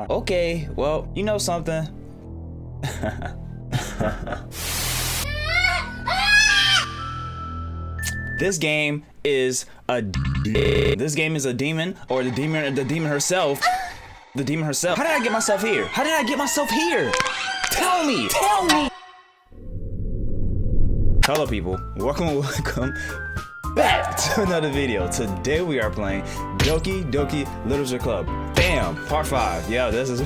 Okay, well, you know something? This game is a demon, or the demon herself. The demon herself. How did I get myself here? How did I get myself here? Tell me! Tell me! Hello people, welcome back to another video. Today we are playing Doki Doki Literature Club. Bam! Part 5. Yeah, this is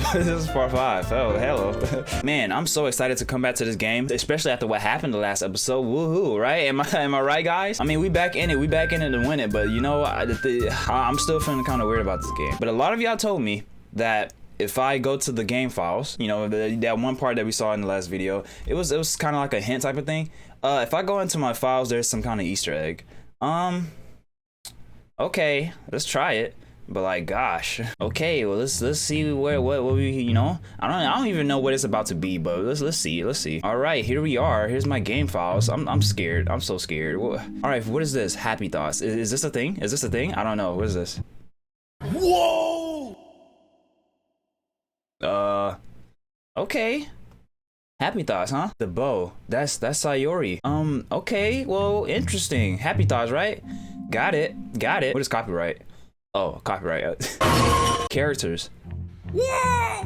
part 5. Oh, hello. Man, I'm so excited to come back to this game, especially after what happened the last episode. Woohoo, right? Am I right, guys? I mean, we back in it. We back in it to win it, but you know, I'm still feeling kind of weird about this game. But a lot of y'all told me that if I go to the game files, you know, that one part that we saw in the last video, it was kind of like a hint type of thing. If I go into my files, there's some kind of Easter egg. Okay, let's try it. But like, gosh. Okay, well, let's see what we, you know, I don't even know what it's about to be, but let's see. All right, here we are. Here's my game files. I'm scared. I'm so scared. All right, what is this? Happy thoughts. Is this a thing? Is this a thing? I don't know. What is this? Whoa. Okay. Happy thoughts, huh? The bow. That's sayori. Okay, well, interesting. Happy thoughts, right? Got it. What is copyright? Oh, copyright. Characters. Yeah!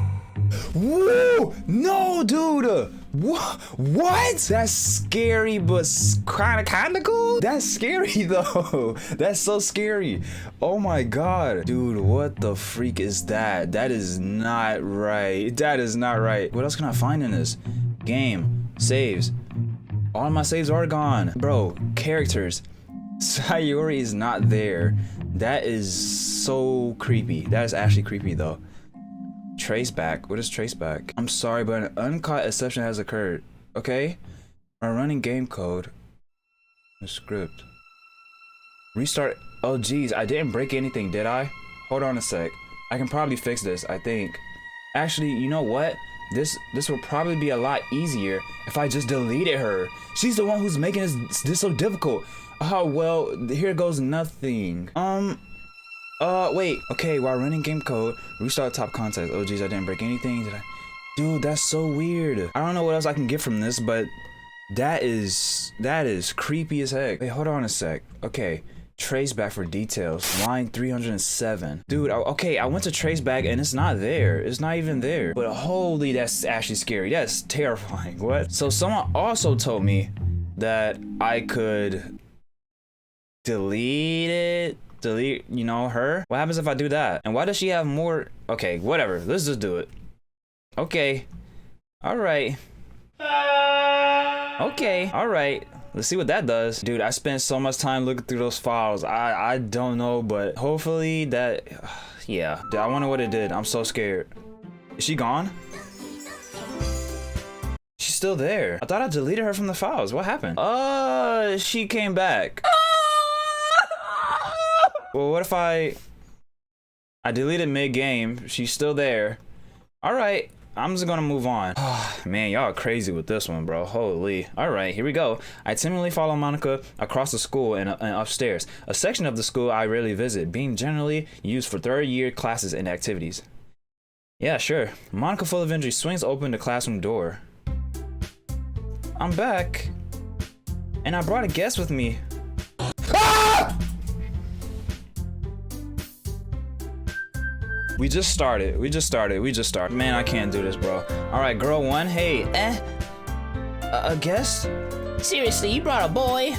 Whoa! No, dude! What? That's scary, but kinda cool? That's scary, though. That's so scary. Oh my god. Dude, what the freak is that? That is not right. That is not right. What else can I find in this? Game. Saves. All my saves are gone. Bro, characters. Sayori is not there. That is so creepy. That is actually creepy, though. Traceback. What is traceback? I'm sorry, but an uncaught exception has occurred. Okay? I'm running game code. The script. Restart. Oh, geez. I didn't break anything, did I? Hold on a sec. I can probably fix this, I think. Actually, you know what? This will probably be a lot easier if I just deleted her. She's the one who's making this so difficult. Oh, well, here goes nothing. Wait. Okay, while running game code, restart top context. Oh, geez, I didn't break anything, did I? Dude, that's so weird. I don't know what else I can get from this, but that is creepy as heck. Wait, hold on a sec. Okay, traceback for details. Line 307. Dude, okay, I went to traceback and it's not there. It's not even there. But holy, that's actually scary. That's terrifying. What? So someone also told me that I could delete, you know, her. What happens if I do that? And why does she have more? Okay, whatever. Let's just do it. Okay. All right. Okay. All right. Let's see what that does. Dude, I spent so much time looking through those files. I don't know, but hopefully that, yeah. Dude, I wonder what it did. I'm so scared. Is she gone? She's still there. I thought I deleted her from the files. What happened? She came back. Well, what if I deleted mid-game? She's still there. All right, I'm just gonna move on. Man, y'all are crazy with this one, bro. Holy. All right, here we go. I timidly follow Monica across the school and upstairs. A section of the school I rarely visit, being generally used for third-year classes and activities. Yeah, sure. Monica, full of energy, swings open the classroom door. I'm back. And I brought a guest with me. Ah! We just started. Man, I can't do this, bro. All right, girl one. Hey, a guest? Seriously, you brought a boy?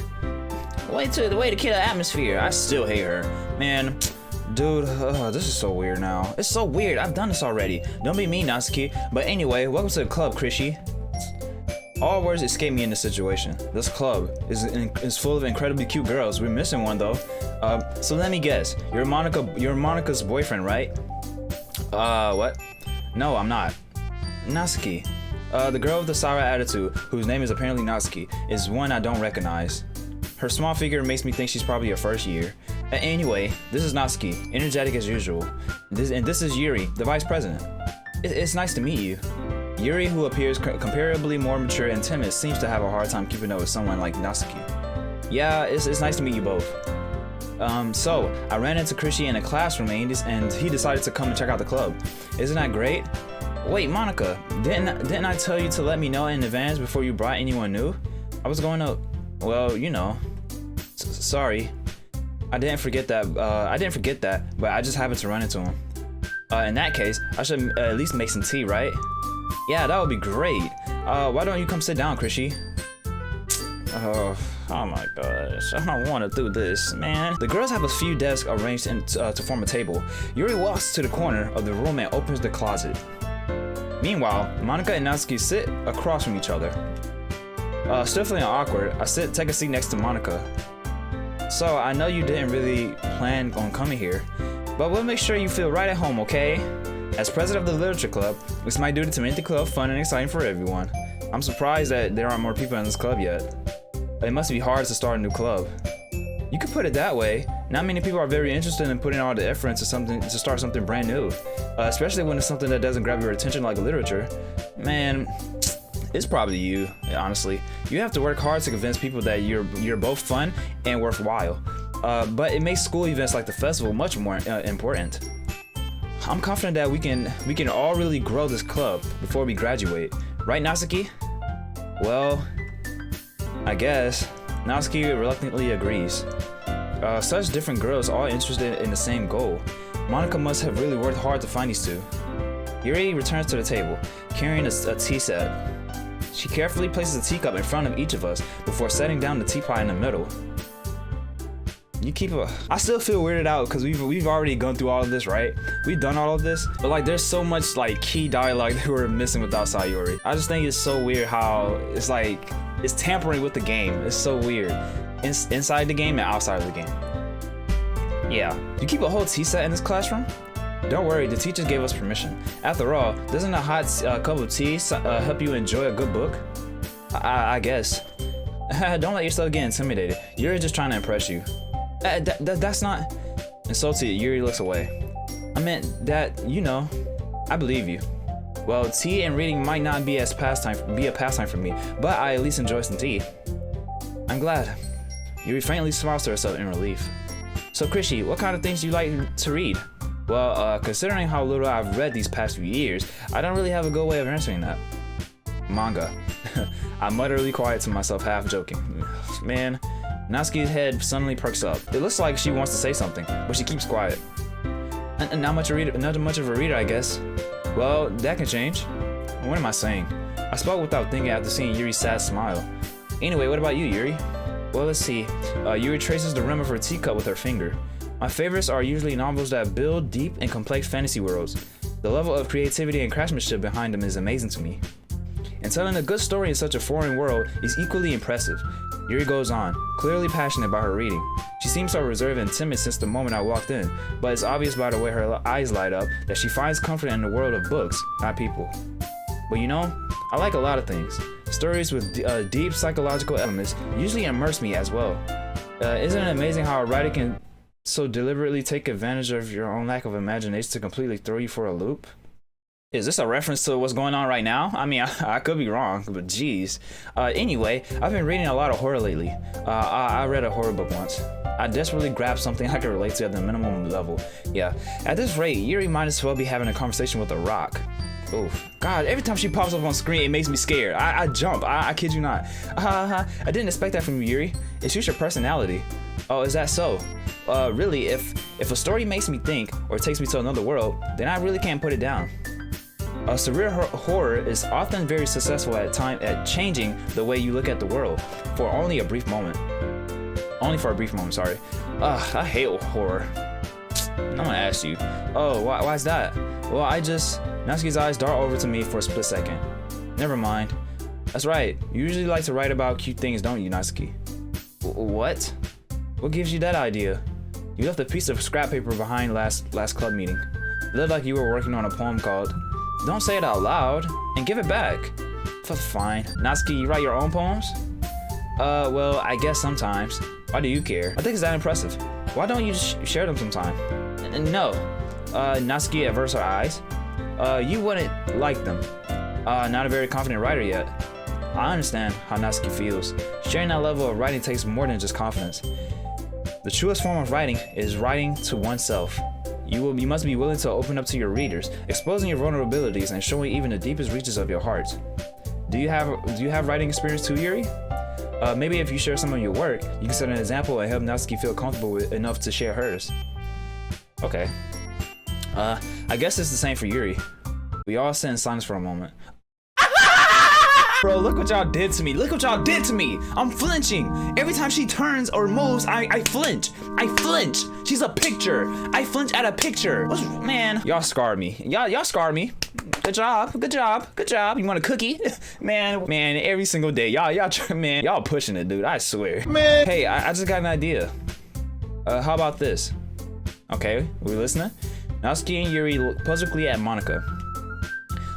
Way to kill the atmosphere. I still hate her. Man, dude, this is so weird now. It's so weird. I've done this already. Don't be mean, Natsuki. But anyway, welcome to the club, Chrishy. All words escape me in this situation. This club is full of incredibly cute girls. We're missing one though. So let me guess. You're Monica's boyfriend, right? What? No, I'm not. Natsuki. The girl with the sour attitude, whose name is apparently Natsuki, is one I don't recognize. Her small figure makes me think she's probably a first year. Anyway, this is Natsuki, energetic as usual. This is Yuri, the vice president. It's nice to meet you. Yuri, who appears comparably more mature and timid, seems to have a hard time keeping up with someone like Natsuki. Yeah, it's nice to meet you both. So I ran into Chrishy in a classroom and he decided to come and check out the club. Isn't that great? Wait, Monica, didn't I tell you to let me know in advance before you brought anyone new? I was going to, well, you know, sorry. I didn't forget that, but I just happened to run into him. In that case, I should at least make some tea, right? Yeah, that would be great. Why don't you come sit down, Chrishy? Oh my gosh, I don't want to do this, man. The girls have a few desks arranged to form a table. Yuri walks to the corner of the room and opens the closet. Meanwhile, Monica and Natsuki sit across from each other. Still feeling awkward, I take a seat next to Monica. So, I know you didn't really plan on coming here, but we'll make sure you feel right at home, okay? As president of the literature club, it's my duty to make the club fun and exciting for everyone. I'm surprised that there aren't more people in this club yet. It must be hard to start a new club. You could put it that way. Not many people are very interested in putting all the effort into something to start something brand new, especially when it's something that doesn't grab your attention like literature. Man, it's probably you. Honestly, you have to work hard to convince people that you're both fun and worthwhile. But it makes school events like the festival much more important. I'm confident that we can all really grow this club before we graduate, right, Natsuki? Well, I guess. Natsuki reluctantly agrees. Such different girls all interested in the same goal. Monica must have really worked hard to find these two. Yuri returns to the table, carrying a tea set. She carefully places a teacup in front of each of us before setting down the teapot in the middle. I still feel weirded out because we've already gone through all of this, right? We've done all of this, but like there's so much like key dialogue that we're missing without Sayori. I just think it's so weird how it's like it's tampering with the game. It's so weird. Inside the game and outside of the game. Yeah. You keep a whole tea set in this classroom? Don't worry, the teachers gave us permission. After all, doesn't a hot cup of tea help you enjoy a good book? I guess. Don't let yourself get intimidated. Yuri just trying to impress you. That's not... Insulted, Yuri looks away. I meant that, you know, I believe you. Well, tea and reading might not be a pastime for me, but I at least enjoy some tea. I'm glad. Yuri faintly smiles to herself in relief. So Chrishy, what kind of things do you like to read? Well, considering how little I've read these past few years, I don't really have a good way of answering that. Manga. I mutter really quiet to myself, half joking. Man, Natsuki's head suddenly perks up. It looks like she wants to say something, but she keeps quiet. Not much of a reader, I guess. Well, that can change. What am I saying? I spoke without thinking after seeing Yuri's sad smile. Anyway, what about you, Yuri? Well, let's see. Yuri traces the rim of her teacup with her finger. My favorites are usually novels that build deep and complex fantasy worlds. The level of creativity and craftsmanship behind them is amazing to me. And telling a good story in such a foreign world is equally impressive. Yuri goes on, clearly passionate about her reading. She seems so reserved and timid since the moment I walked in, but it's obvious by the way her eyes light up that she finds comfort in the world of books, not people. But you know, I like a lot of things. Stories with deep psychological elements usually immerse me as well. Isn't it amazing how a writer can so deliberately take advantage of your own lack of imagination to completely throw you for a loop? Is this a reference to what's going on right now? I mean, I could be wrong, but geez. Anyway, I've been reading a lot of horror lately. I read a horror book once. I desperately grabbed something I could relate to at the minimum level. Yeah, at this rate, Yuri might as well be having a conversation with a rock. Oof. God, every time she pops up on screen, it makes me scared. I jump, I kid you not. I didn't expect that from you, Yuri. It's just your personality. Oh, is that so? Really, if a story makes me think or takes me to another world, then I really can't put it down. Surreal horror is often very successful at changing the way you look at the world for only a brief moment. Only for a brief moment, sorry. I hate horror. I'm gonna ask you. Oh, why is that? Well, Natsuki's eyes dart over to me for a split second. Never mind. That's right. You usually like to write about cute things, don't you, Natsuki? What? What gives you that idea? You left a piece of scrap paper behind last club meeting. It looked like you were working on a poem called Don't Say It Out Loud, and give it back. Fine. Natsuki, you write your own poems? Well, I guess sometimes. Why do you care? I think it's that impressive. Why don't you just share them sometime? No. Natsuki averts her eyes. You wouldn't like them. Not a very confident writer yet. I understand how Natsuki feels. Sharing that level of writing takes more than just confidence. The truest form of writing is writing to oneself. You must be willing to open up to your readers, exposing your vulnerabilities and showing even the deepest reaches of your heart. Do you have writing experience too, Yuri? Maybe if you share some of your work, you can set an example and help Natsuki feel comfortable enough to share hers. Okay. I guess it's the same for Yuri. We all sit in silence for a moment. Bro, look what y'all did to me. Look what y'all did to me. I'm flinching. Every time she turns or moves, I flinch. I flinch. She's a picture. I flinch at a picture. Man, y'all scarred me. Y'all scarred me. Good job. Good job. Good job. You want a cookie? Man, every single day. Y'all pushing it, dude. I swear. Man. Hey, I just got an idea. How about this? Okay, we listening? Natsuki and Yuri look puzzledly at Monika.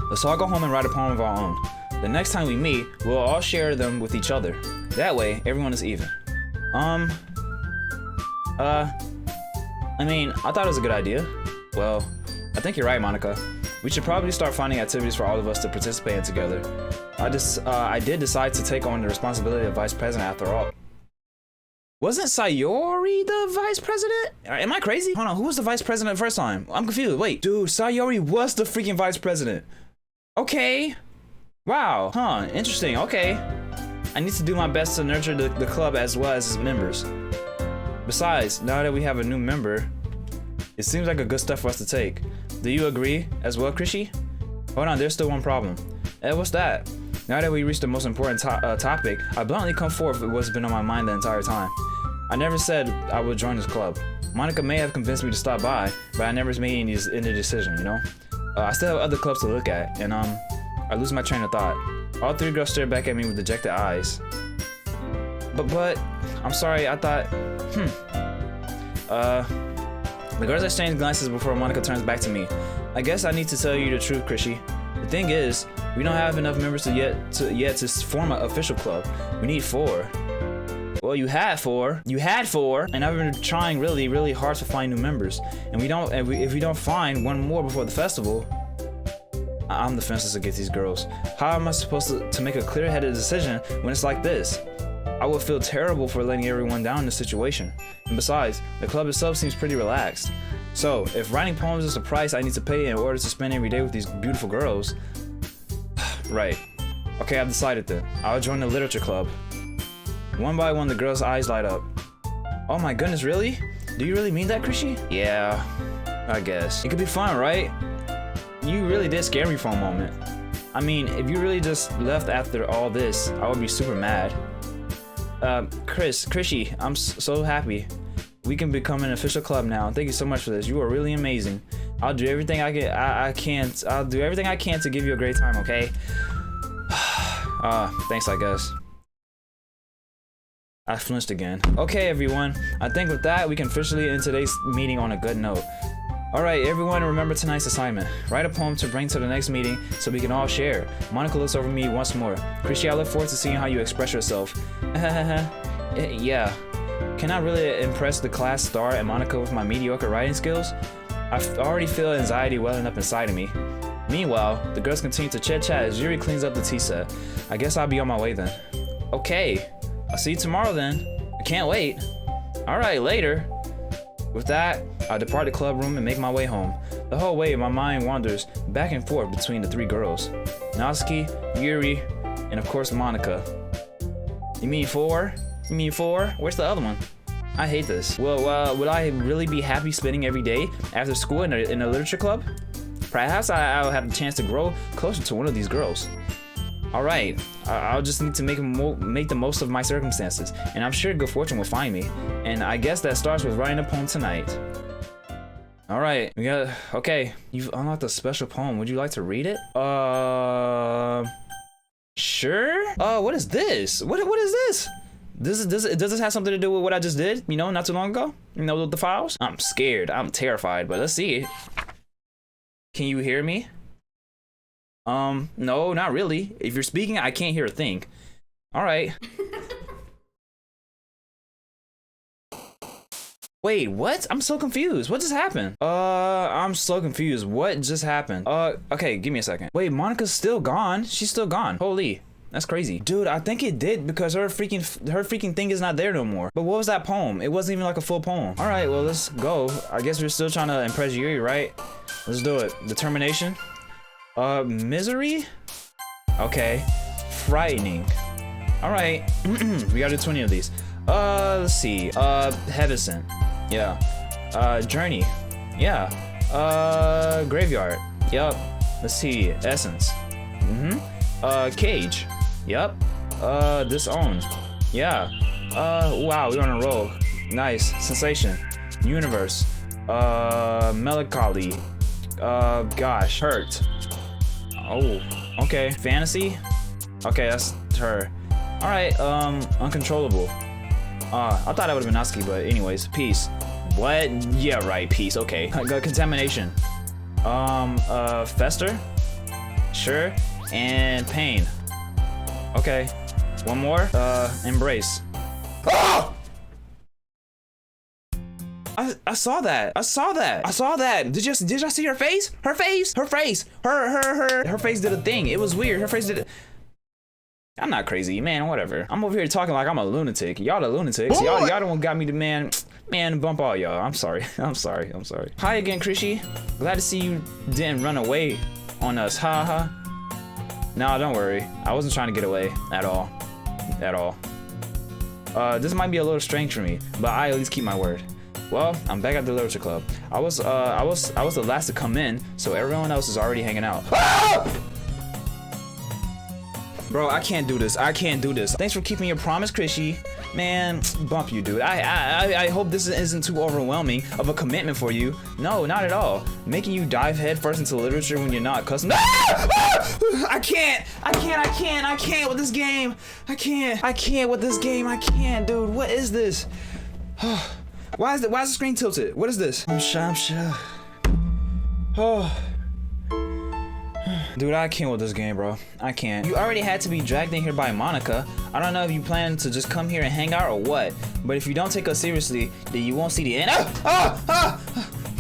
Let's all go home and write a poem of our own. The next time we meet, we'll all share them with each other. That way, everyone is even. I mean, I thought it was a good idea. Well, I think you're right, Monika. We should probably start finding activities for all of us to participate in together. I did decide to take on the responsibility of vice president after all. Wasn't Sayori the vice president? Am I crazy? Hold on, who was the vice president the first time? I'm confused. Wait, dude, Sayori was the freaking vice president. Okay. Wow, huh, interesting, okay. I need to do my best to nurture the club as well as its members. Besides, now that we have a new member, it seems like a good step for us to take. Do you agree as well, Chrishy? Hold on, there's still one problem. What's that? Now that we reached the most important topic, I bluntly come forth with what's been on my mind the entire time. I never said I would join this club. Monika may have convinced me to stop by, but I never made any decision, you know? I still have other clubs to look at, and I lose my train of thought. All three girls stare back at me with dejected eyes. But, I'm sorry, I thought, The girls exchange glances before Monika turns back to me. I guess I need to tell you the truth, Chrishy. The thing is, we don't have enough members yet to form an official club. We need 4. Well, you had 4, and I've been trying really, really hard to find new members. And if we don't find one more before the festival, I'm defenseless against these girls. How am I supposed to make a clear-headed decision when it's like this? I would feel terrible for letting everyone down in this situation. And besides, the club itself seems pretty relaxed. So, if writing poems is the price I need to pay in order to spend every day with these beautiful girls... Right. Okay, I've decided then. I'll join the literature club. One by one, the girls' eyes light up. Oh my goodness, really? Do you really mean that, Chrishy? Yeah, I guess. It could be fun, right? You really did scare me for a moment. I mean, if you really just left after all this, I would be super mad. Chrishy, I'm so happy. We can become an official club now. Thank you so much for this. You are really amazing. I'll do everything I'll do everything I can to give you a great time, okay? Thanks, I guess. I flinched again. Okay, everyone. I think with that, we can officially end today's meeting on a good note. Alright, everyone, remember tonight's assignment. Write a poem to bring to the next meeting so we can all share. Monika looks over me once more. Chrishy, I look forward to seeing how you express yourself. Yeah. Can I really impress the class star and Monika with my mediocre writing skills? I already feel anxiety welling up inside of me. Meanwhile, the girls continue to chit-chat as Yuri cleans up the tea set. I guess I'll be on my way then. Okay, I'll see you tomorrow then. I can't wait. Alright, later. With that, I depart the club room and make my way home. The whole way, my mind wanders back and forth between the 3 girls. Natsuki, Yuri, and of course Monika. You mean 4? You mean 4? Where's the other one? I hate this. Well, would I really be happy spending every day after school in a literature club? Perhaps I'll have the chance to grow closer to one of these girls. Alright, I'll just need to make the most of my circumstances, and I'm sure good fortune will find me. And I guess that starts with writing a poem tonight. Alright, okay, you've unlocked a special poem. Would you like to read it? Sure? What is this? What is this? Does this have something to do with what I just did, you know, not too long ago? You know, with the files? I'm scared, I'm terrified, but let's see. Can you hear me? No, not really. If you're speaking, I can't hear a thing. Alright. Wait, what? I'm so confused. What just happened? I'm so confused. What just happened? Okay, give me a second. Wait, Monika's still gone? She's still gone. Holy. That's crazy. Dude, I think it did because her freaking thing is not there no more. But what was that poem? It wasn't even like a full poem. All right, well, let's go. I guess we're still trying to impress Yuri, right? Let's do it. Determination. Misery? Okay. Frightening. All right. We gotta do 20 of these. Let's see. Heaviscent. Yeah. Journey. Yeah. Graveyard. Yup. Let's see. Essence. Cage. Yup. Disowned. Yeah. Wow, we're on a roll. Nice. Sensation. Universe. Melancholy. Gosh. Hurt. Oh. Okay. Fantasy. Okay, that's her. All right. Uncontrollable. I thought that would have been Natsuki, but anyways, peace. What? Yeah, right. Peace. Okay. Contamination. Fester. Sure. And pain. Okay. One more. Embrace. Oh! I saw that. I saw that. I saw that. Did y'all see her face? Her face. Her face. Her face did a thing. It was weird. Her face did it. I'm not crazy, man. Whatever. I'm over here talking like I'm a lunatic. Y'all the lunatics. Y'all the one got me to man bump all y'all. I'm sorry. I'm sorry. Hi again, Chrishy. Glad to see you didn't run away on us. Ha. No, don't worry. I wasn't trying to get away at all. This might be a little strange for me, but I at least keep my word. Well, I'm back at the Literature Club. I was the last to come in, so everyone else is already hanging out. Bro, I can't do this. Thanks for keeping your promise, Chrishy. Man, bump you, dude. I hope this isn't too overwhelming of a commitment for you. No, not at all. Making you dive headfirst into literature when you're not accustomed. I can't with this game. I can't with this game. I can't, dude. What is this? Why is the screen tilted? What is this? I'm sure. Oh. Dude, I can't with this game, bro. I can't. You already had to be dragged in here by Monica. I don't know if you plan to just come here and hang out or what, but if you don't take us seriously, then you won't see the end.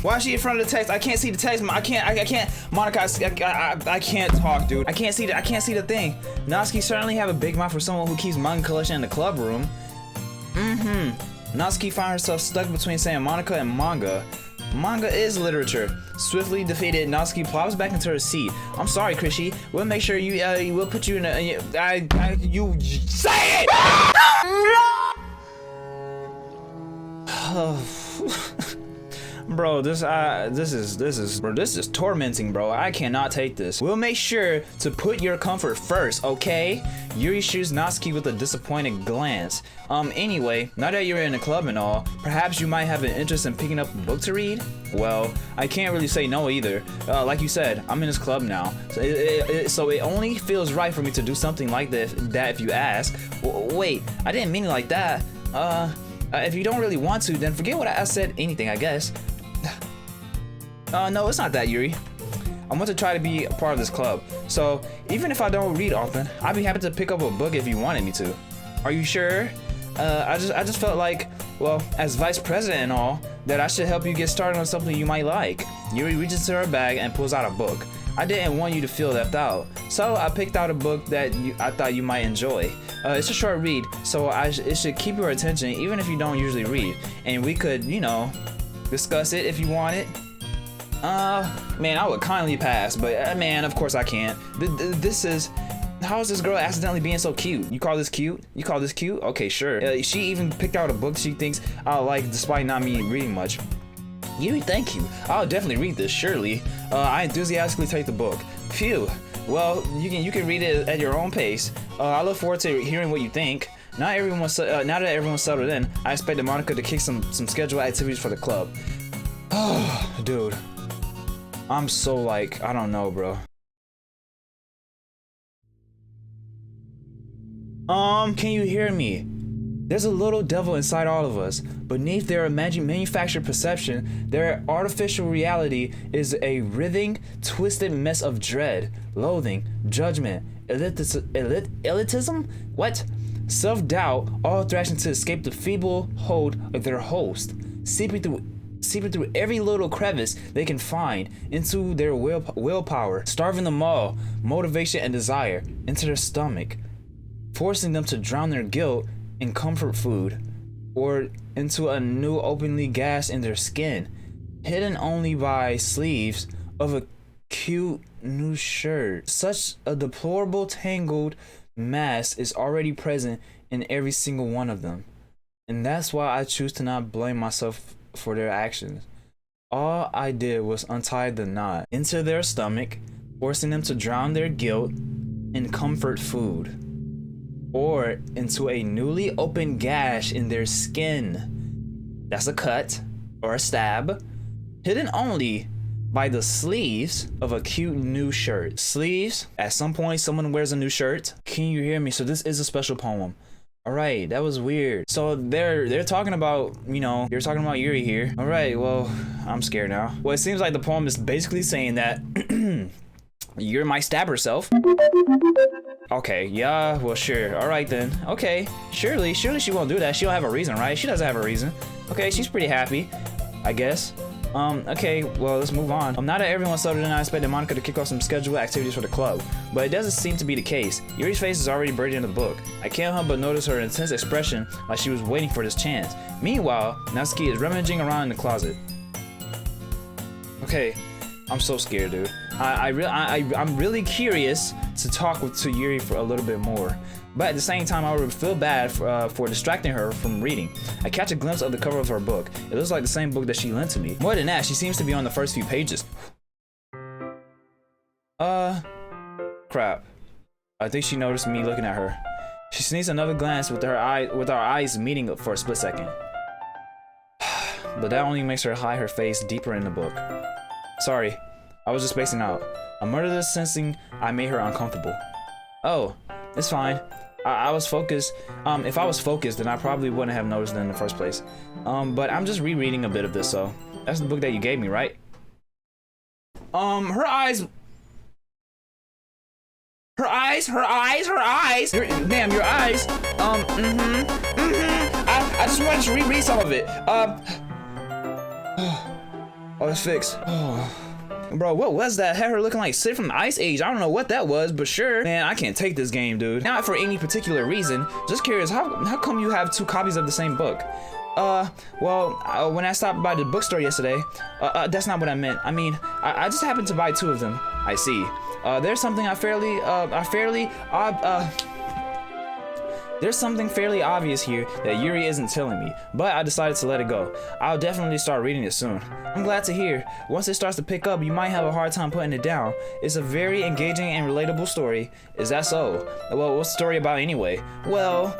Why is she in front of the text? I can't see the text. I can't. Monica, I can't talk, dude. I can't see the thing. Natsuki certainly have a big mouth for someone who keeps manga collection in the club room. Natsuki found herself stuck between saying Monica and manga. Manga is literature. Swiftly defeated, Natsuki plops back into her seat. I'm sorry, Chrishy. We'll make sure we'll put you in a. You say it! Bro, this is tormenting, bro. I cannot take this. We'll make sure to put your comfort first, okay? Yuri shoots Natsuki with a disappointed glance. Anyway, now that you're in the club and all, perhaps you might have an interest in picking up a book to read? Well, I can't really say no either. Like you said, I'm in this club now, so it only feels right for me to do something like that if you ask. Wait, I didn't mean it like that. If you don't really want to, then forget what I said. Anything, I guess. No, it's not that, Yuri. I want to try to be a part of this club. So even if I don't read often, I'd be happy to pick up a book if you wanted me to. Are you sure? I just felt like, well, as vice president and all, that I should help you get started on something you might like. Yuri reaches to her bag and pulls out a book. I didn't want you to feel left out, so I picked out a book that I thought you might enjoy. It's a short read, so it should keep your attention even if you don't usually read. And we could, discuss it if you want it. Man, I would kindly pass, but man, of course I can't. How is this girl accidentally being so cute? You call this cute? Okay, sure. She even picked out a book she thinks I'll like despite not me reading much. Yuri, thank you. I'll definitely read this, surely. I enthusiastically take the book. Phew. Well, you can read it at your own pace. I look forward to hearing what you think. Now that everyone's settled in, I expected Monica to kick some scheduled activities for the club. Oh, dude. I'm so I don't know, bro. Can you hear me? There's a little devil inside all of us. Beneath their manufactured perception, their artificial reality is a writhing, twisted mess of dread, loathing, judgment, elitism? What? Self-doubt, all thrashing to escape the feeble hold of their host, seeping through every little crevice they can find into their willpower, starving them all, motivation and desire, into their stomach. forcing them to drown their guilt in comfort food, or into a new openly gash in their skin, hidden only by sleeves of a cute new shirt. Such a deplorable tangled mass is already present in every single one of them, and that's why I choose to not blame myself for their actions. All I did was untie the knot into their stomach, forcing them to drown their guilt in comfort food, or into a newly opened gash in their skin. That's a cut or a stab, hidden only by the sleeves of a cute new shirt. Sleeves, at some point someone wears a new shirt. Can you hear me? So this is a special poem. All right, that was weird. So they're talking about, you know, you're talking about Yuri here. All right, well, I'm scared now. Well, it seems like the poem is basically saying that Yuri might stab herself. Okay, yeah, well, sure. All right then. Okay, surely she won't do that. She don't have a reason, right? She doesn't have a reason. Okay, she's pretty happy, I guess. Okay, well, let's move on. Now that everyone's settled in, I expected Monica to kick off some scheduled activities for the club, but it doesn't seem to be the case. Yuri's face is already buried in the book. I can't help but notice her intense expression, like she was waiting for this chance. Meanwhile, Natsuki is rummaging around in the closet. Okay, I'm so scared, dude. I'm really curious to talk to Yuri for a little bit more, but at the same time, I would feel bad for distracting her from reading. I catch a glimpse of the cover of her book. It looks like the same book that she lent to me. More than that, she seems to be on the first few pages. Crap. I think she noticed me looking at her. She sneaks another glance with our eyes meeting for a split second. But that only makes her hide her face deeper in the book. Sorry, I was just spacing out. A murderous sensing I made her uncomfortable. Oh, it's fine. I was focused. If I was focused, then I probably wouldn't have noticed it in the first place. But I'm just rereading a bit of this, so that's the book that you gave me, right? Her eyes. Damn, your eyes. I just wanted to reread some of it. Oh, it's fixed. Oh. Bro, what was that? Had her looking like Sid from the Ice Age. I don't know what that was, but sure. Man, I can't take this game, dude. Not for any particular reason. Just curious, how come you have 2 copies of the same book? When I stopped by the bookstore yesterday, that's not what I meant. I mean, I just happened to buy 2 of them. I see. There's something there's something fairly obvious here that Yuri isn't telling me, but I decided to let it go. I'll definitely start reading it soon. I'm glad to hear. Once it starts to pick up, you might have a hard time putting it down. It's a very engaging and relatable story. Is that so? Well, what's the story about anyway? Well,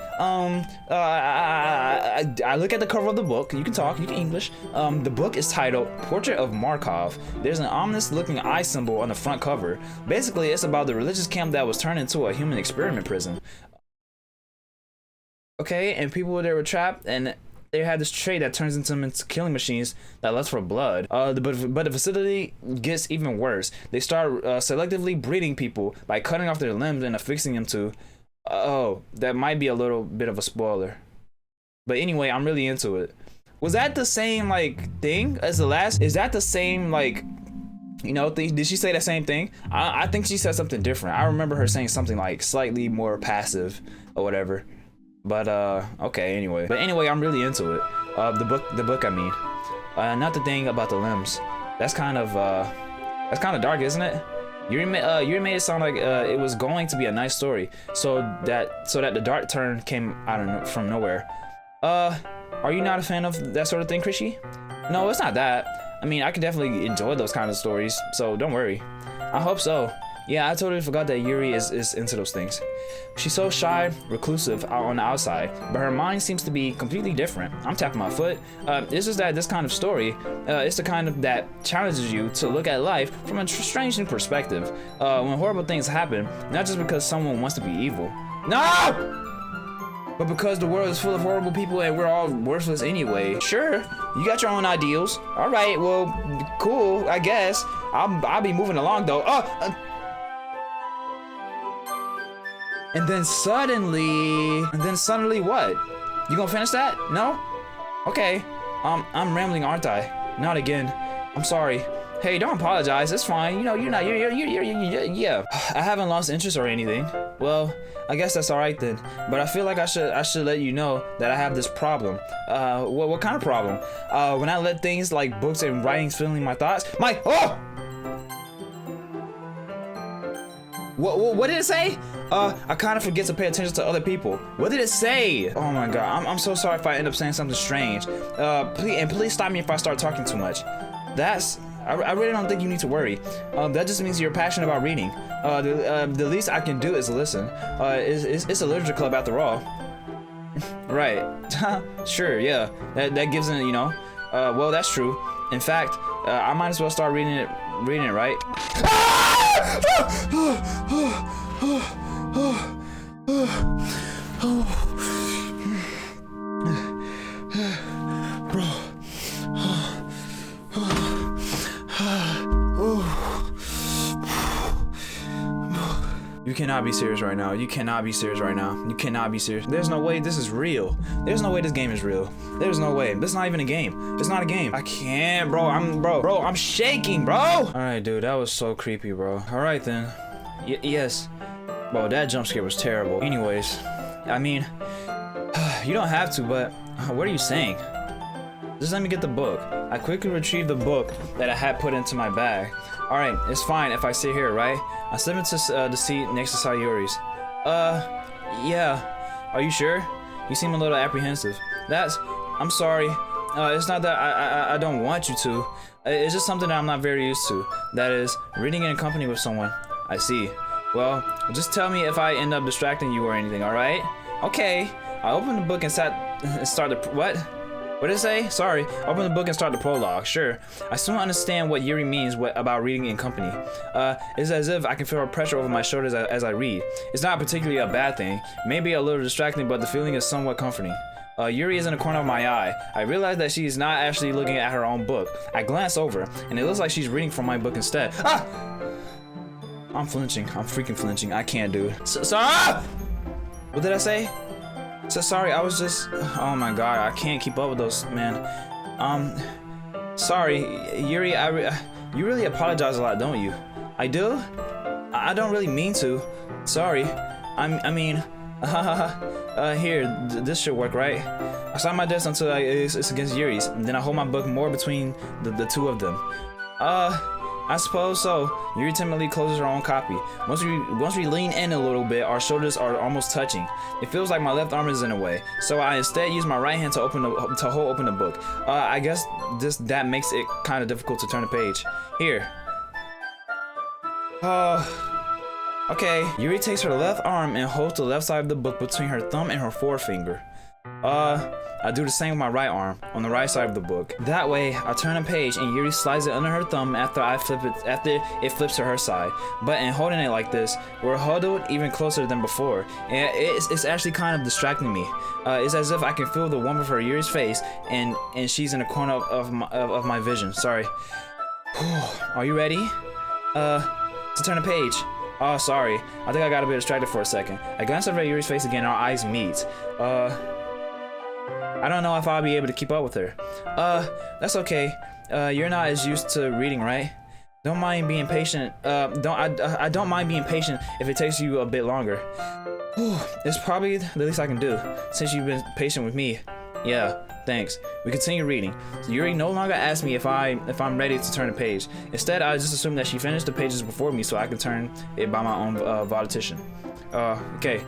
I look at the cover of the book. You can talk, you can English. The book is titled Portrait of Markov. There's an ominous looking eye symbol on the front cover. Basically, it's about the religious camp that was turned into a human experiment prison. Okay, and people there were trapped, and they had this trait that turns them into killing machines that lust for blood. But the facility gets even worse. They start selectively breeding people by cutting off their limbs and affixing them to. Oh, that might be a little bit of a spoiler. But anyway, I'm really into it. Was that the same like thing as the last? Is that the same like? You know, did she say the same thing? I think she said something different. I remember her saying something like slightly more passive or whatever. But okay, anyway. But anyway, I'm really into it. The book I mean. Not the thing about the limbs. That's kind of dark, isn't it? Yuri made it sound like it was going to be a nice story. So that the dark turn came from nowhere. Are you not a fan of that sort of thing, Chrishy? No, it's not that. I mean, I can definitely enjoy those kind of stories, so don't worry. I hope so. Yeah, I totally forgot that Yuri is into those things. She's so shy, reclusive on the outside, but her mind seems to be completely different. I'm tapping my foot. It's just that this kind of story, it's the kind of that challenges you to look at life from a strange new perspective. When horrible things happen, not just because someone wants to be evil. No! But because the world is full of horrible people and we're all worthless anyway. Sure, you got your own ideals. All right, well, cool, I guess. I'll be moving along though. And then suddenly what? You gonna finish that? No? Okay. I'm rambling, aren't I? Not again. I'm sorry. Hey, don't apologize. It's fine. You know, yeah. I haven't lost interest or anything. Well, I guess that's all right then. But I feel like I should let you know that I have this problem. What kind of problem? When I let things like books and writings filling my thoughts, What did it say? I kind of forget to pay attention to other people. What did it say? Oh my god, I'm so sorry if I end up saying something strange. Please stop me if I start talking too much. I really don't think you need to worry. That just means you're passionate about reading. The least I can do is listen. It's a literature club after all. Right. Sure, yeah. That gives it, you know. Well, that's true. In fact, I might as well start reading it, right? You cannot be serious right now. You cannot be serious right now. You cannot be serious. There's no way this is real. There's no way this game is real. There's no way. This is not even a game. It's not a game. I can't, bro. I'm shaking, bro. All right, dude. That was so creepy, bro. All right, then. Yes. Bro, that jump scare was terrible. Anyways, I mean, you don't have to, but what are you saying? Just let me get the book. I quickly retrieved the book that I had put into my bag. All right, it's fine if I sit here, right? I slip into the seat next to Sayori's. Yeah. Are you sure? You seem a little apprehensive. I'm sorry. It's not that I don't want you to. It's just something that I'm not very used to. That is, reading in company with someone. I see. Well, just tell me if I end up distracting you or anything, alright? Okay. I opened the book and started what? What did it say? Sorry. Open the book and start the prologue. Sure. I still don't understand what Yuri means about reading in company. It's as if I can feel her pressure over my shoulders as I read. It's not particularly a bad thing. Maybe a little distracting, but the feeling is somewhat comforting. Yuri is in the corner of my eye. I realize that she's not actually looking at her own book. I glance over, and it looks like she's reading from my book instead. Ah! I'm flinching. I'm freaking flinching. I can't, dude. Sorry! What did I say? So sorry, I was just, oh my god, I can't keep up with those, man. Sorry, Yuri, you really apologize a lot, don't you? I do? I don't really mean to. Sorry. I mean, here, this should work, right? I sign my desk until it's against Yuri's, and then I hold my book more between the two of them. I suppose so. Yuri timidly closes her own copy. Once we lean in a little bit, our shoulders are almost touching. It feels like my left arm is in the way, so I instead use my right hand to hold open the book. I guess that makes it kind of difficult to turn the page. Here. Okay. Yuri takes her left arm and holds the left side of the book between her thumb and her forefinger. I do the same with my right arm on the right side of the book. That way, I turn a page and Yuri slides it under her thumb after it flips to her side. But in holding it like this, we're huddled even closer than before, and it's actually kind of distracting me. It's as if I can feel the warmth of her Yuri's face, and she's in the corner of my vision. Sorry. Are you ready? To turn a page. Oh, sorry. I think I got a bit distracted for a second. I glance over at Yuri's face again, and our eyes meet. I don't know if I'll be able to keep up with her. That's okay. You're not as used to reading, right? Don't mind being patient. I don't mind being patient if it takes you a bit longer. It's probably the least I can do, since you've been patient with me. Yeah, thanks. We continue reading. So Yuri no longer asks me if I'm ready to turn a page. Instead, I just assume that she finished the pages before me so I can turn it by my own volition. Okay.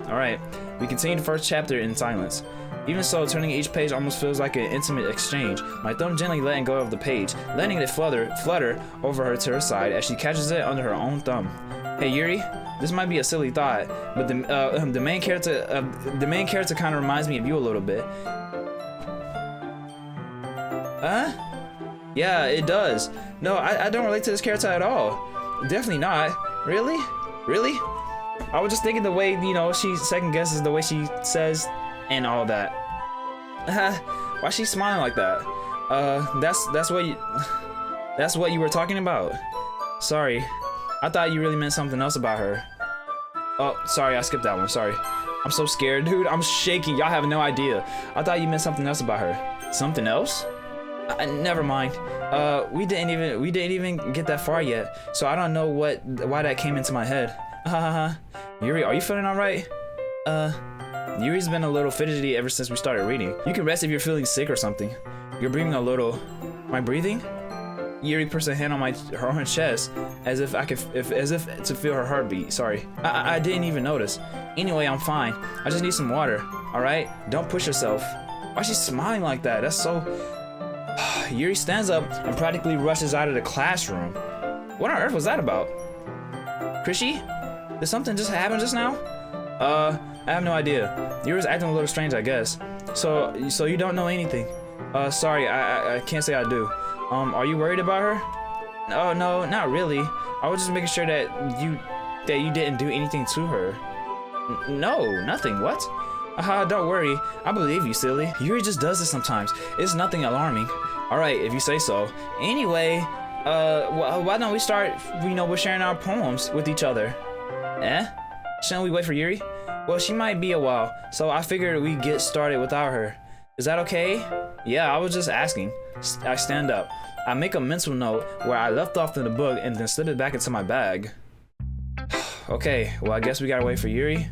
Alright. We continue the first chapter in silence. Even so, turning each page almost feels like an intimate exchange. My thumb gently letting go of the page, letting it flutter over her to her side as she catches it under her own thumb. Hey Yuri, this might be a silly thought, but the main character kind of reminds me of you a little bit. Huh? Yeah, it does. No, I don't relate to this character at all. Definitely not. Really? Really? I was just thinking the way, you know, she second guesses the way she says and all that. Why is she smiling like that? That's what you were talking about. Sorry. I thought you really meant something else about her. Oh, sorry, I skipped that one. Sorry. I'm so scared, dude. I'm shaking. Y'all have no idea. I thought you meant something else about her. Something else? Never mind. We didn't even get that far yet, so I don't know why that came into my head. Yuri, are you feeling all right? Yuri's been a little fidgety ever since we started reading. You can rest if you're feeling sick or something. You're breathing a little. Am I breathing? Yuri puts a hand on her own chest, as if to feel her heartbeat. Sorry, I didn't even notice. Anyway, I'm fine. I just need some water. All right, don't push yourself. Why is she smiling like that? That's so. Yuri stands up and practically rushes out of the classroom. What on earth was that about? Chrishy? Did something just happen just now? I have no idea. Yuri's acting a little strange, I guess. So you don't know anything? Sorry, I can't say I do. Are you worried about her? Oh, no, not really. I was just making sure that you didn't do anything to her. No, nothing. What? Don't worry. I believe you, silly. Yuri just does this sometimes. It's nothing alarming. All right, if you say so. Anyway, why don't we start, we're sharing our poems with each other? Shouldn't we wait for Yuri? Well, she might be a while, so I figured we'd get started without her. Is that okay? Yeah, I was just asking. I stand up. I make a mental note where I left off in the book and then slip it back into my bag. Okay, well, I guess we gotta wait for Yuri.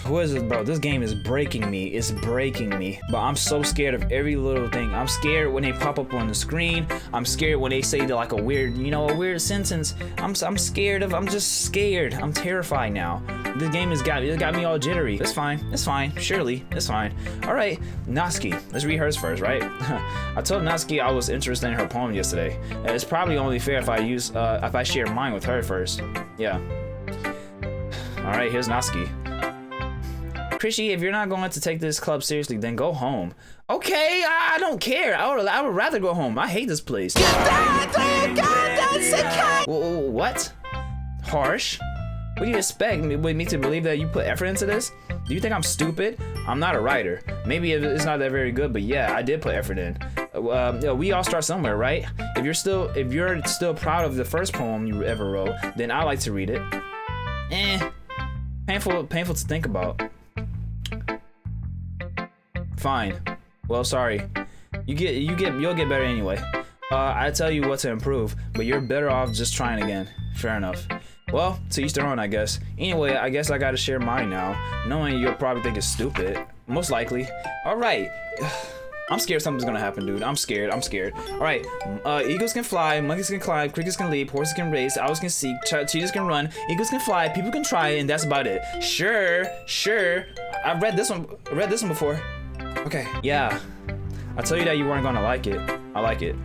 What is this, bro? This game is breaking me. It's breaking me. But I'm so scared of every little thing. I'm scared when they pop up on the screen. I'm scared when they say like a weird sentence. I'm scared of. I'm just scared. I'm terrified now. This game has got me all jittery. It's fine. It's fine. Surely, it's fine. All right, Natsuki. Let's read hers first, right? I told Natsuki I was interested in her poem yesterday. It's probably only fair if I share mine with her first. Yeah. All right, here's Natsuki. Chrishy, if you're not going to take this club seriously, then go home. Okay, I don't care. I would rather go home. I hate this place. What? Harsh? What do you expect me to believe that you put effort into this? Do you think I'm stupid? I'm not a writer. Maybe it's not that very good, but yeah, I did put effort in. We all start somewhere, right? If you're still proud of the first poem you ever wrote, then I like to read it. Painful to think about. Fine. Well, sorry. You'll get better anyway. I tell you what to improve, but you're better off just trying again. Fair enough. Well, to each their own, I guess. Anyway, I guess I gotta share mine now, knowing you'll probably think it's stupid. Most likely. All right. I'm scared something's gonna happen, dude. I'm scared. All right. Eagles can fly, monkeys can climb, crickets can leap, horses can race, owls can seek, cheetahs can run, eagles can fly, people can try, and that's about it. Sure. I've read this one before. Okay. Yeah. I tell you that you weren't gonna like it. I like it.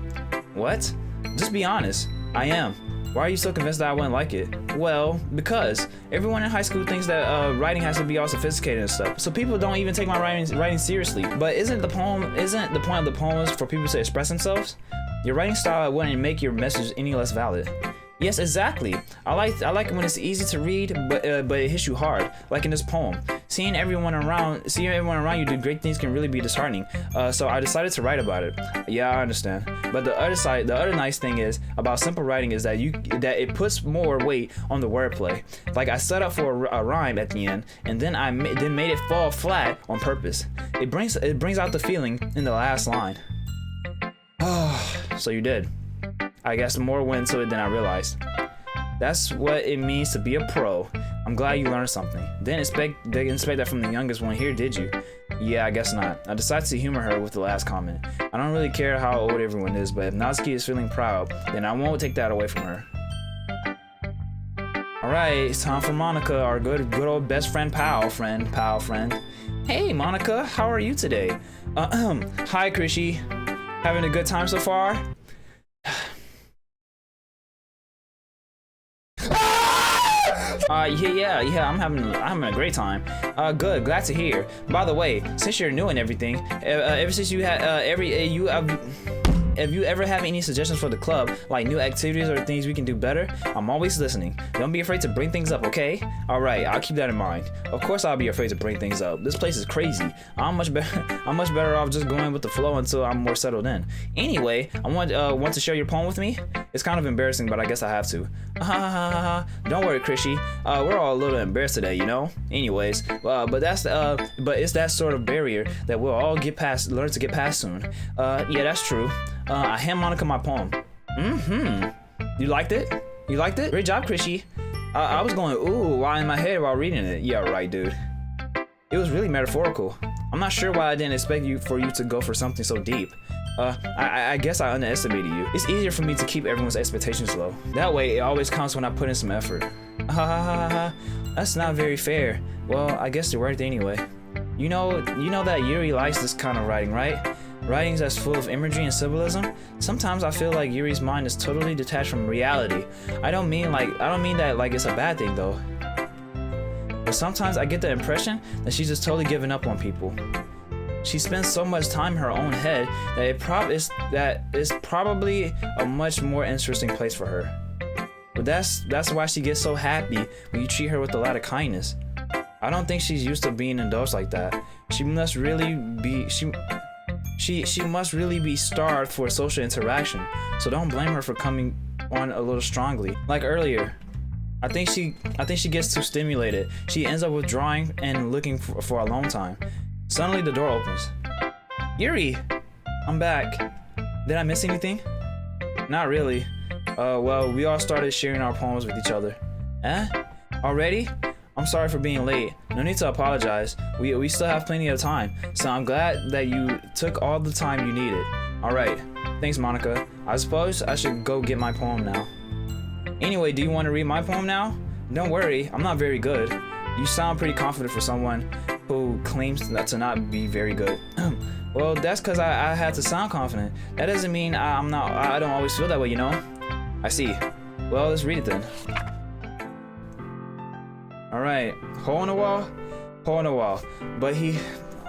What? Just be honest. I am. Why are you so convinced that I wouldn't like it? Well, because everyone in high school thinks that writing has to be all sophisticated and stuff. So people don't even take my writing seriously. But isn't the point of the poem is for people to express themselves? Your writing style wouldn't make your message any less valid. Yes, exactly. I like it when it's easy to read, but it hits you hard, like in this poem. Seeing everyone around you do great things can really be disheartening. So I decided to write about it. Yeah, I understand. But the other nice thing is about simple writing is that it puts more weight on the wordplay. Like I set up for a rhyme at the end, and then I made it fall flat on purpose. It brings out the feeling in the last line. So you did. I guess more went into it than I realized. That's what it means to be a pro. I'm glad you learned something. Didn't expect that from the youngest one here, did you? Yeah, I guess not. I decided to humor her with the last comment. I don't really care how old everyone is, but if Natsuki is feeling proud, then I won't take that away from her. Alright, it's time for Monica, our good old best friend, pal friend. Hey Monica, how are you today? Hi Chrishy. Having a good time so far? Yeah, I'm having a great time. Good, glad to hear. By the way, since you're new and everything, ever since you had if you ever have any suggestions for the club, like new activities or things we can do better, I'm always listening. Don't be afraid to bring things up, okay? Alright, I'll keep that in mind. Of course I'll be afraid to bring things up. This place is crazy. I'm much better off just going with the flow until I'm more settled in. Anyway, I want to share your poem with me? It's kind of embarrassing, but I guess I have to. Don't worry, Chrishy. We're all a little embarrassed today, you know? Anyways, but it's that sort of barrier that we'll all learn to get past soon. Yeah, that's true. I hand Monica my poem. You liked it? You liked it? Great job, Chrishy. I was going ooh while in my head while reading it. Yeah, right, dude. It was really metaphorical. I'm not sure why I didn't expect for you to go for something so deep. I guess I underestimated you. It's easier for me to keep everyone's expectations low. That way, it always counts when I put in some effort. That's not very fair. Well, I guess you're right anyway. You know that Yuri likes this kind of writing, right? Writings that's full of imagery and symbolism. Sometimes I feel like Yuri's mind is totally detached from reality. I don't mean that like it's a bad thing though. But sometimes I get the impression that she's just totally giving up on people. She spends so much time in her own head that it's probably a much more interesting place for her. But that's why she gets so happy when you treat her with a lot of kindness. I don't think she's used to being indulged like that. She must really be starved for social interaction. So don't blame her for coming on a little strongly. Like earlier, I think she gets too stimulated. She ends up withdrawing and looking for a long time. Suddenly the door opens. Yuri, I'm back. Did I miss anything? Not really. Well, we all started sharing our poems with each other. Already? I'm sorry for being late. No need to apologize. We still have plenty of time. So I'm glad that you took all the time you needed. Alright. Thanks, Monica. I suppose I should go get my poem now. Anyway, do you want to read my poem now? Don't worry, I'm not very good. You sound pretty confident for someone who claims to not be very good. Well, that's because I had to sound confident. That doesn't mean I don't always feel that way, you know? I see. Well, let's read it then. Alright, hole in the wall? Hole in the wall. But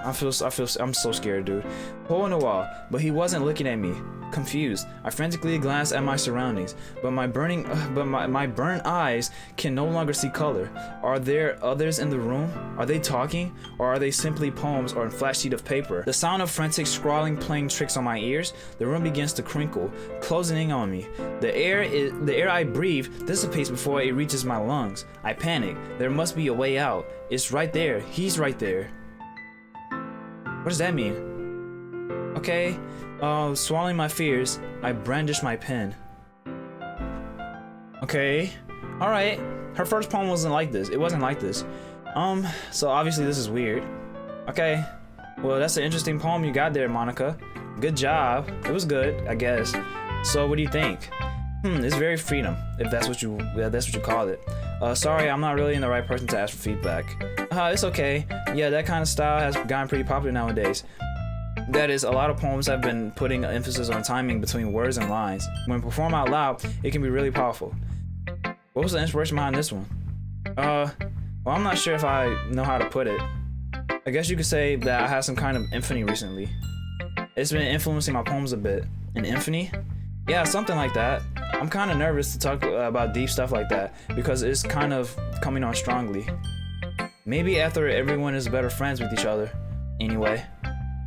I'm so scared, dude. Hole in the wall, but he wasn't looking at me. Confused, I frantically glanced at my surroundings, but my burnt eyes can no longer see color. Are there others in the room? Are they talking? Or are they simply poems or a flat sheet of paper? The sound of frantic scrawling playing tricks on my ears. The room begins to crinkle, closing in on me. The air I breathe dissipates before it reaches my lungs. I panic. There must be a way out. It's right there. He's right there. What does that mean? Okay. Swallowing my fears, I brandish my pen. Okay. Alright. Her first poem wasn't like this. It wasn't like this. So obviously this is weird. Okay. Well, that's an interesting poem you got there, Monica. Good job. It was good, I guess. So what do you think? It's very freedom, if that's what you call it. Sorry, I'm not really the right person to ask for feedback. It's okay. Yeah, that kind of style has gotten pretty popular nowadays. That is, a lot of poems have been putting emphasis on timing between words and lines. When performed out loud, it can be really powerful. What was the inspiration behind this one? Well, I'm not sure if I know how to put it. I guess you could say that I had some kind of epiphany recently. It's been influencing my poems a bit. An epiphany? Yeah, something like that. I'm kind of nervous to talk about deep stuff like that because it's kind of coming on strongly. Maybe after everyone is better friends with each other. Anyway.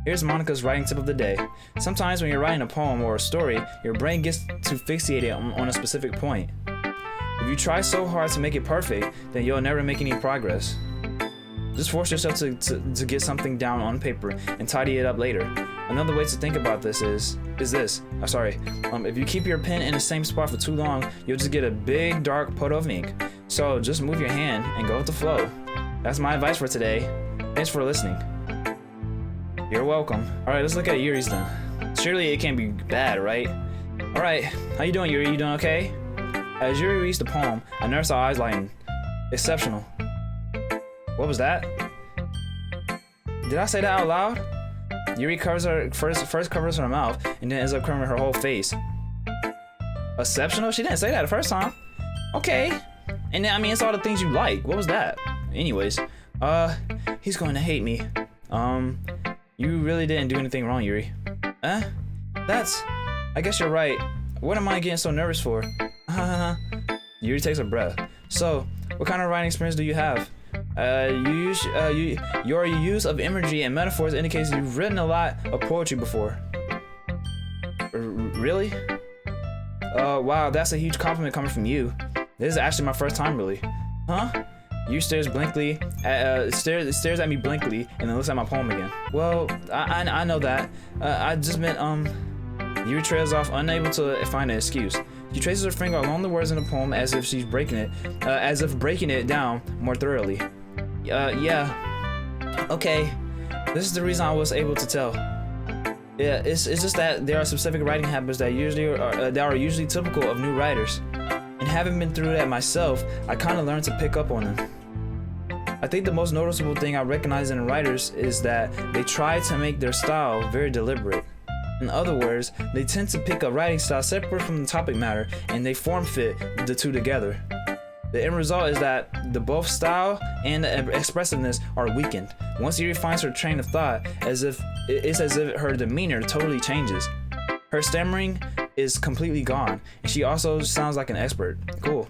Here's Monica's writing tip of the day. Sometimes when you're writing a poem or a story, your brain gets too fixated on a specific point. If you try so hard to make it perfect, then you'll never make any progress. Just force yourself to get something down on paper and tidy it up later. Another way to think about this is this. If you keep your pen in the same spot for too long, you'll just get a big dark puddle of ink. So just move your hand and go with the flow. That's my advice for today. Thanks for listening. You're welcome. Alright, let's look at Yuri's then. Surely it can't be bad, right? Alright, how you doing, Yuri? You doing okay? As Yuri reads the poem, I noticed her eyes lighten. Exceptional. What was that? Did I say that out loud? Yuri first covers her mouth and then ends up covering her whole face. Exceptional? She didn't say that the first time. Okay. And then, I mean, it's all the things you like. What was that? Anyways, he's going to hate me. You really didn't do anything wrong, Yuri. I I guess you're right. What am I getting so nervous for? Yuri takes a breath. So, what kind of writing experience do you have? Your use of imagery and metaphors indicates you've written a lot of poetry before. Really? Wow, that's a huge compliment coming from you. This is actually my first time, really. Huh? You stares blankly, stares at me blankly, and then looks at my poem again. Well, I know that. I just meant, Yuri trails off, unable to find an excuse. She traces her finger along the words in the poem as if she's breaking it down more thoroughly. Yeah. Okay. This is the reason I was able to tell. Yeah, it's just that there are specific writing habits that are usually typical of new writers. And having been through that myself, I kind of learned to pick up on them. I think the most noticeable thing I recognize in writers is that they try to make their style very deliberate. In other words, they tend to pick a writing style separate from the topic matter, and they form fit the two together. The end result is that the both style and the expressiveness are weakened. Once Yuri finds her train of thought, it's as if her demeanor totally changes. Her stammering is completely gone, and she also sounds like an expert. Cool.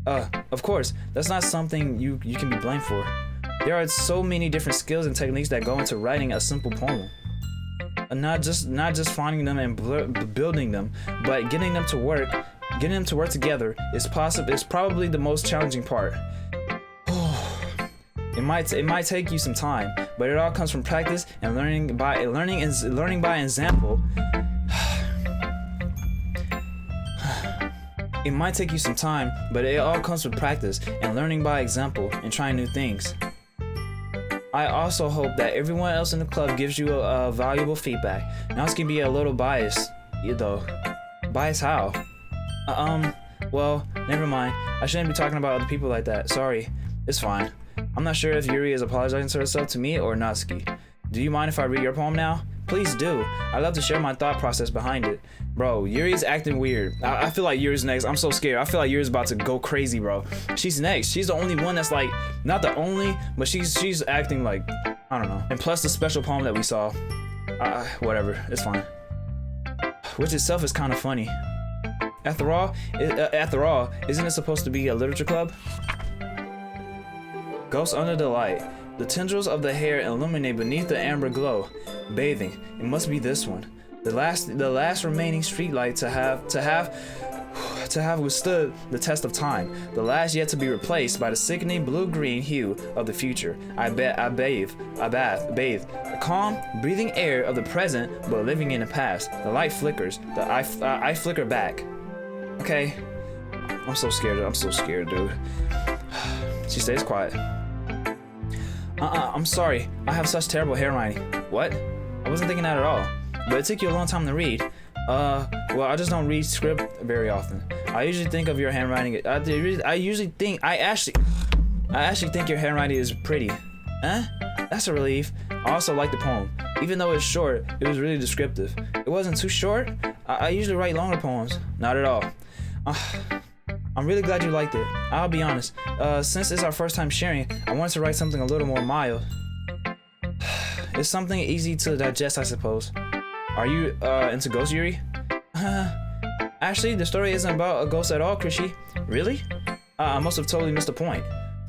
Of course, that's not something you can be blamed for. There are so many different skills and techniques that go into writing a simple poem. Not just finding them and building them, but getting them to work together is probably the most challenging part. It might take you some time, but it all comes from practice and learning by example. It might take you some time, but it all comes with practice and learning by example and trying new things. I also hope that everyone else in the club gives you a valuable feedback. Now this can be a little biased, though. Biased how? Well, never mind. I shouldn't be talking about other people like that. Sorry. It's fine. I'm not sure if Yuri is apologizing to herself to me or Natsuki. Do you mind if I read your poem now? Please do. I'd love to share my thought process behind it. Bro, Yuri's acting weird. I feel like Yuri's next. I'm so scared. I feel like Yuri's about to go crazy, bro. She's next. She's the only one that's like, not the only, but she's acting like, I don't know. And plus the special poem that we saw. Whatever. It's fine. Which itself is kind of funny. After all, isn't it supposed to be a literature club? Ghosts under the light. The tendrils of the hair illuminate beneath the amber glow. Bathing. It must be this one. The last remaining streetlight to have withstood the test of time. The last yet to be replaced by the sickening blue-green hue of the future. I bathe. The calm, breathing air of the present, but living in the past. The light flickers. I flicker back. Okay. I'm so scared, dude. She stays quiet. I'm sorry. I have such terrible handwriting. What? I wasn't thinking that at all. But it took you a long time to read. Well, I just don't read script very often. I usually think of your handwriting. I actually think your handwriting is pretty. Huh? That's a relief. I also like the poem. Even though it's short, it was really descriptive. It wasn't too short. I usually write longer poems. Not at all. I'm really glad you liked it. I'll be honest. Since it's our first time sharing, I wanted to write something a little more mild. It's something easy to digest, I suppose. Are you into ghosts, Yuri? Actually, the story isn't about a ghost at all, Chrishy. Really? I must have totally missed the point.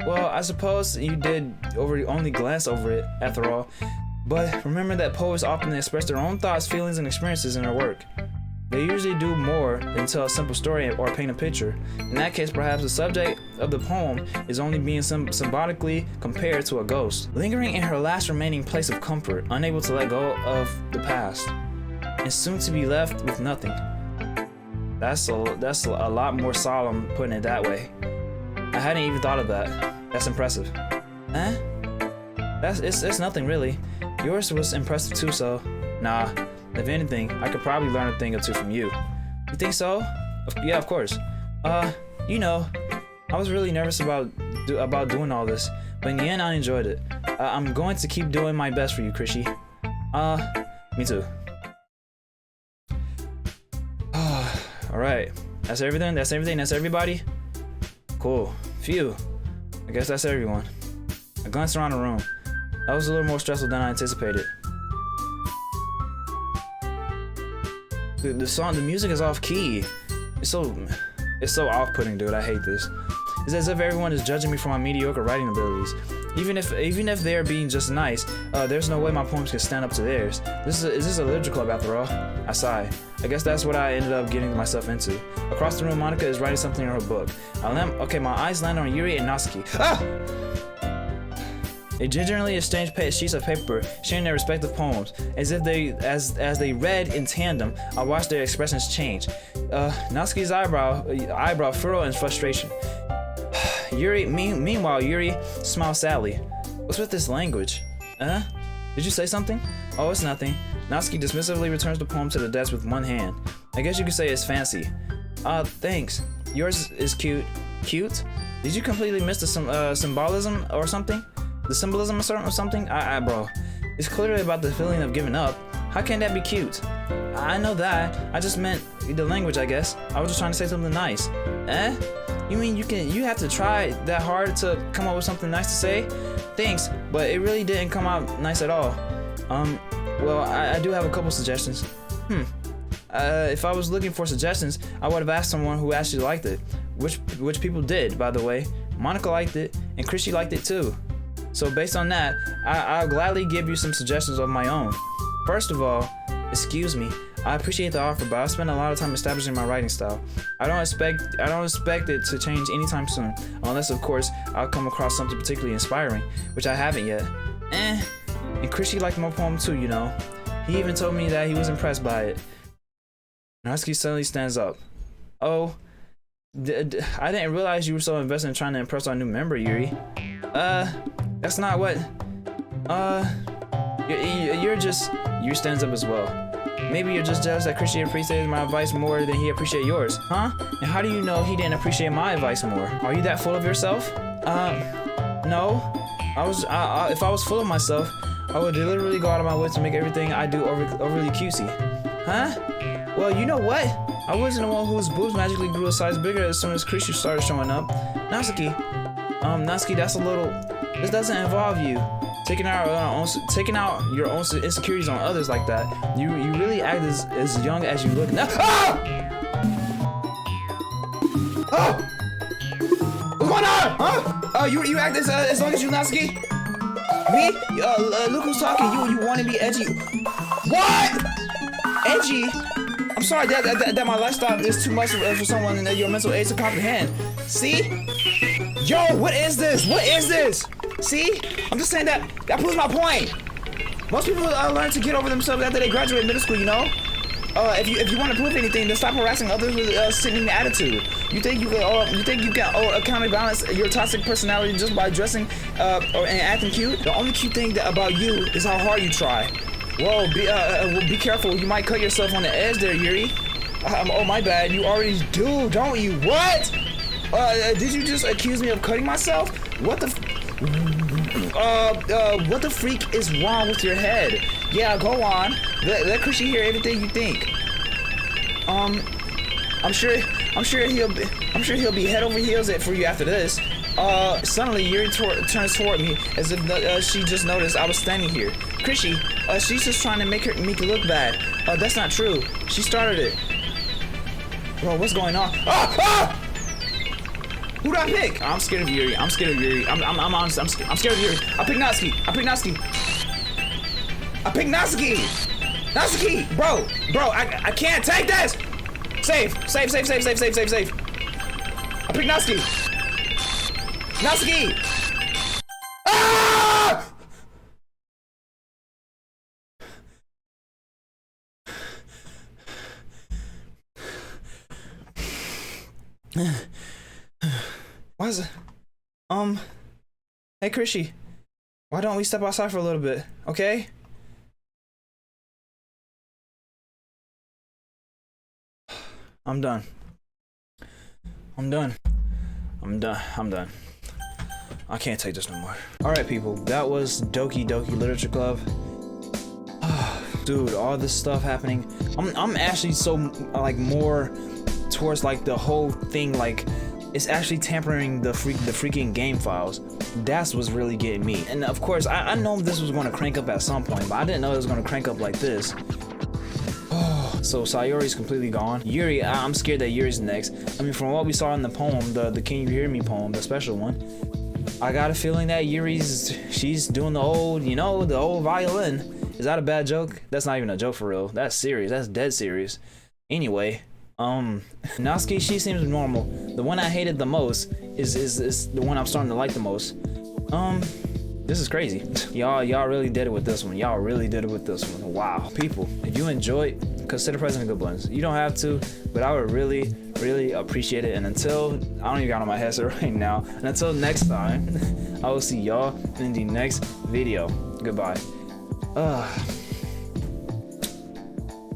Well, I suppose you did only glance over it, after all. But remember that poets often express their own thoughts, feelings, and experiences in their work. They usually do more than tell a simple story or paint a picture. In that case, perhaps the subject of the poem is only being symbolically compared to a ghost, lingering in her last remaining place of comfort, unable to let go of the past, and soon to be left with nothing. That's a lot more solemn putting it that way. I hadn't even thought of that. That's impressive. Huh? It's nothing really. Yours was impressive too, so nah. If anything, I could probably learn a thing or two from you. You think so? Yeah, of course. You know, I was really nervous about doing all this, but in the end, I enjoyed it. I'm going to keep doing my best for you, Chrishy. Me too. Alright. That's everything? That's everything? That's everybody? Cool. Phew. I guess that's everyone. I glanced around the room. That was a little more stressful than I anticipated. The music is off key. It's so off-putting, dude. I hate this. It's as if everyone is judging me for my mediocre writing abilities. Even if they're being just nice, there's no way my poems can stand up to theirs. Is this a literature club after all? I sigh. I guess that's what I ended up getting myself into. Across the room, Monica is writing something in her book. Okay, my eyes land on Yuri and Natsuki. Ah! They gingerly exchanged sheets of paper, sharing their respective poems. As they read in tandem, I watched their expressions change. Natsuki's eyebrow furrowed in frustration. Meanwhile, Yuri smiled sadly. What's with this language? Did you say something? Oh, it's nothing. Natsuki dismissively returns the poem to the desk with one hand. I guess you could say it's fancy. Thanks. Yours is cute. Cute? Did you completely miss the symbolism or something? The symbolism or something? Bro. It's clearly about the feeling of giving up. How can that be cute? I know that. I just meant the language, I guess. I was just trying to say something nice. You mean you have to try that hard to come up with something nice to say? Thanks, but it really didn't come out nice at all. Well, I do have a couple suggestions. If I was looking for suggestions, I would have asked someone who actually liked it. Which people did, by the way. Monica liked it, and Chrissy liked it too. So based on that, I'll gladly give you some suggestions of my own. First of all, excuse me. I appreciate the offer, but I've spent a lot of time establishing my writing style. I don't expect it to change anytime soon, unless of course I'll come across something particularly inspiring, which I haven't yet. And Chrissy liked my poem too, you know. He even told me that he was impressed by it. Natsuki suddenly stands up. Oh, I didn't realize you were so invested in trying to impress our new member, Yuri. That's not what. Yuri stands up as well. Maybe you're just jealous that Christian appreciated my advice more than he appreciated yours, huh? And how do you know he didn't appreciate my advice more? Are you that full of yourself? No. If I was full of myself, I would deliberately go out of my way to make everything I do overly cutesy. Huh? Well, you know what? I wasn't the one whose boobs magically grew a size bigger as soon as Christian started showing up. Natsuki, that's a little. This doesn't involve you. Taking out your own insecurities on others like that. You really act as young as you look now. What's going on? Huh? You act as long as you, Natsuki? Me? Look who's talking. You want to be edgy? What? Edgy? I'm sorry that my lifestyle is too much for someone in your mental age to comprehend. See? Yo, what is this? What is this? See? I'm just saying that proves my point. Most people learn to get over themselves after they graduate middle school, you know? If you want to prove anything, then stop harassing others with sickening attitude. You think you can counterbalance your toxic personality just by dressing and acting cute? The only cute thing about you is how hard you try. Whoa, be careful. You might cut yourself on the edge there, Yuri. Oh, my bad. You already do, don't you? What? Did you just accuse me of cutting myself? What the freak is wrong with your head? Yeah, go on. Let Chrissy hear everything you think. I'm sure he'll be head over heels for you after this. Suddenly Yuri turns toward me as if she just noticed I was standing here. Chrissy, she's just trying to make me look bad. That's not true. She started it. Bro, what's going on? Who do I pick? I'm scared of Yuri. I'm scared of Yuri. I'm honest. I'm scared of Yuri. I pick Natsuki. Natsuki, bro, I can't take this. Save. I pick Natsuki. Ah! Why is it? Hey Chrissy, why don't we step outside for a little bit, okay? I'm done. I can't take this no more. Alright people, that was Doki Doki Literature Club. Dude, all this stuff happening. I'm actually so like more towards like the whole thing, like it's actually tampering the freaking game files. That's what's really getting me. And of course, I know this was gonna crank up at some point, but I didn't know it was gonna crank up like this. Oh. So Sayori's completely gone. Yuri, I'm scared that Yuri's next. I mean, from what we saw in the poem, the Can You Hear Me poem, the special one, I got a feeling that she's doing the old, you know, the old violin. Is that a bad joke? That's not even a joke for real. That's serious. That's dead serious. Anyway, Natsuki, she seems normal. The one I hated the most is the one I'm starting to like the most. This is crazy. Y'all really did it with this one. Y'all really did it with this one. Wow. People, if you enjoyed, consider pressing the good buttons. You don't have to, but I would really appreciate it. And until, I don't even got on my headset right now. And until next time, I will see y'all in the next video. Goodbye.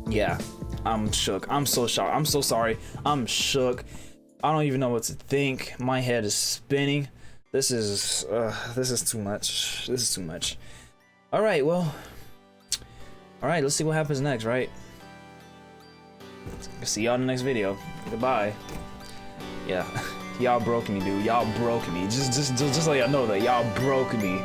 Yeah, I'm shook. I'm so shocked. I'm so sorry. I'm shook. I don't even know what to think. My head is spinning. This is too much. This is too much. All right, well, all right, let's see what happens next, right? See y'all in the next video. Goodbye. Yeah, y'all broke me, dude. Y'all broke me. Just so y'all know that y'all broke me.